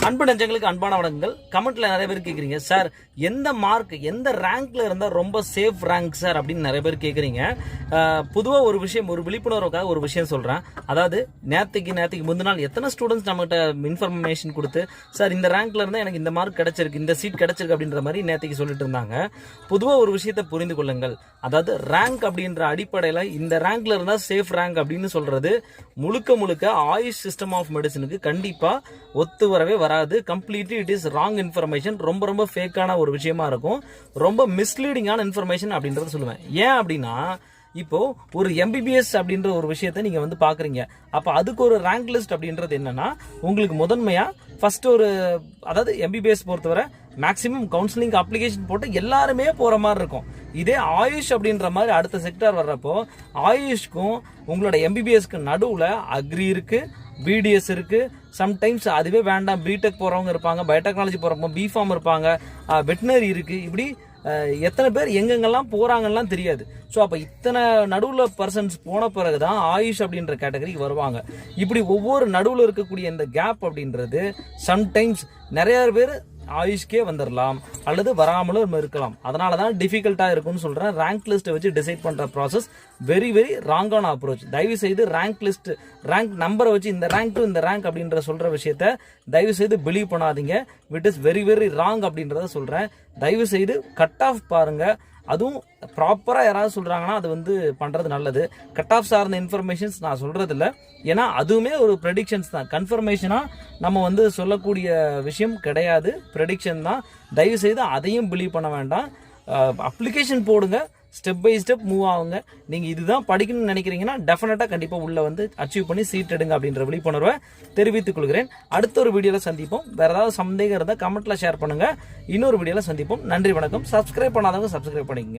அன்பு நெஞ்சங்களுக்கு அன்பான வணக்கங்கள். கமெண்ட்ல நிறைய பேர் கேக்குறீங்க, சார் எந்த மார்க் எந்த ரேங்க்ல இருந்தா ரொம்ப சேஃப் ரேங்க் சார் அப்படின்னு நிறைய பேர் கேக்குறீங்க. பொதுவா ஒரு விஷயம், ஒரு விழிப்புணர்வுக்காக ஒரு விஷயம் சொல்றேன். அதாவது நேற்றுக்கு முந்தின நாள் எத்தனை ஸ்டூடெண்ட்ஸ் நம்மகிட்ட இன்ஃபர்மேஷன் கொடுத்து, சார் இந்த ரேங்க்ல இருந்தா எனக்கு இந்த மார்க் கிடைச்சிருக்கு, இந்த சீட் கிடைச்சிருக்கு அப்படின்ற மாதிரி நேற்றுக்கு சொல்லிட்டு இருந்தாங்க. பொதுவா ஒரு விஷயத்தை புரிந்து கொள்ளுங்கள். அதாவது ரேங்க் அப்படின்ற அடிப்படையில இந்த ரேங்க்ல இருந்தா சேஃப் ரேங்க் அப்படின்னு சொல்றது முழுக்க ஆயுஷ் சிஸ்டம் ஆஃப் மெடிசனுக்கு கண்டிப்பா ஒத்து வரவே வராது. Completely it is wrong information. ரொம்ப ஃபேக்கான ஒரு விஷயமா இருக்கும். ரொம்ப மிஸ்லீடிங்கான இன்ஃபர்மேஷன் அப்படின்றத சொல்லுவேன். ஏன் அப்படின்னா, இப்போ ஒரு எம்பிபிஎஸ் அப்படின்ற ஒரு விஷயத்தை நீங்க வந்து பாக்குறீங்க. அப்ப அதுக்கு ஒரு ரேங்க் லிஸ்ட் அப்படின்றது என்னன்னா, உங்களுக்கு முதன்மையா ஃபர்ஸ்ட் ஒரு, அதாவது எம்பிபிஎஸ் பொறுத்தவரை மேக்ஸிமம் கவுன்சிலிங் அப்ளிகேஷன் போட்டு எல்லாருமே போற மாதிரி இருக்கும். இதே ஆயுஷ் அப்படின்ற மாதிரி அடுத்த செக்டார் வர்றப்போ ஆயுஷ்க்கும் உங்களோட எம்பிபிஎஸ்க்கு நடுவுல அக்ரி இருக்கு, பிடிஎஸ் இருக்கு, சம்டைம்ஸ் அதுவே வேண்டாம் பிடெக் போறவங்க இருப்பாங்க, பயோடெக்னாலஜி போறவங்க, பிஃபார்ம் இருப்பாங்க, வெட்டினரி இருக்கு. இப்படி எத்தனை பேர் எங்கெங்கெல்லாம் போறாங்கலாம் தெரியாது. ஸோ அப்போ இத்தனை நடுவில் பர்சன்ஸ் போன பிறகுதான் ஆயுஷ் அப்படின்ற கேட்டகரிக்கு வருவாங்க. இப்படி ஒவ்வொரு நடுவில் இருக்கக்கூடிய இந்த கேப் அப்படின்றது சம்டைம்ஸ் நிறைய பேர் ஆயுஷ்கே வந்துடலாம் அல்லது வராமலும் இருக்கலாம். அதனால தான் டிஃபிகல்ட்டா இருக்கும்னு சொல்றேன். ரேங்க் லிஸ்ட்டை வச்சு டிசைட் பண்ற ப்ராசஸ் வெரி ராங்கான அப்ரோச். தயவு செய்து ரேங்க் லிஸ்ட், ரேங்க் நம்பரை வச்சு இந்த ரேங்க் டு இந்த ரேங்க் அப்படின்ற சொல்ற விஷயத்த தயவு செய்து பிலீவ் பண்ணாதீங்க. இட் இஸ் வெரி ராங் அப்படின்றத சொல்றேன். தயவு செய்து கட் ஆஃப் பாருங்க. அதுவும் ப்ராப்பரா யாராவது சொல்றாங்கன்னா அது வந்து பண்றது நல்லது. கட் ஆஃப் சார்ந்த இன்ஃபர்மேஷன்ஸ் நான் சொல்றது இல்லை. ஏன்னா அதுவுமே ஒரு ப்ரெடிக்ஷன்ஸ் தான். கன்ஃபர்மேஷனா நம்ம வந்து சொல்லக்கூடிய விஷயம் கிடையாது, ப்ரெடிக்ஷன் தான். தயவு செய்து அதையும் பிலீவ் பண்ண வேண்டாம். அப்ளிகேஷன் போடுங்க, ஸ்டெப் பை ஸ்டெப் மூவ் ஆகுங்க. நீங்க இதுதான் படிக்கணும்னு நினைக்கிறீங்கன்னா டெஃபினட்டா கண்டிப்பா உள்ள வந்து அச்சீவ் பண்ணி சீட் எடுங்க அப்படின்ற விழிப்புணர்வை தெரிவித்துக் கொள்கிறேன். அடுத்த ஒரு வீடியோல சந்திப்போம். வேற ஏதாவது சந்தேகம் இருந்தால் கமெண்ட்ல ஷேர் பண்ணுங்க. இன்னொரு வீடியோல சந்திப்போம். நன்றி, வணக்கம். சப்ஸ்கிரைப் பண்ணாதவங்க சப்ஸ்கிரைப் பண்ணிக்கங்க.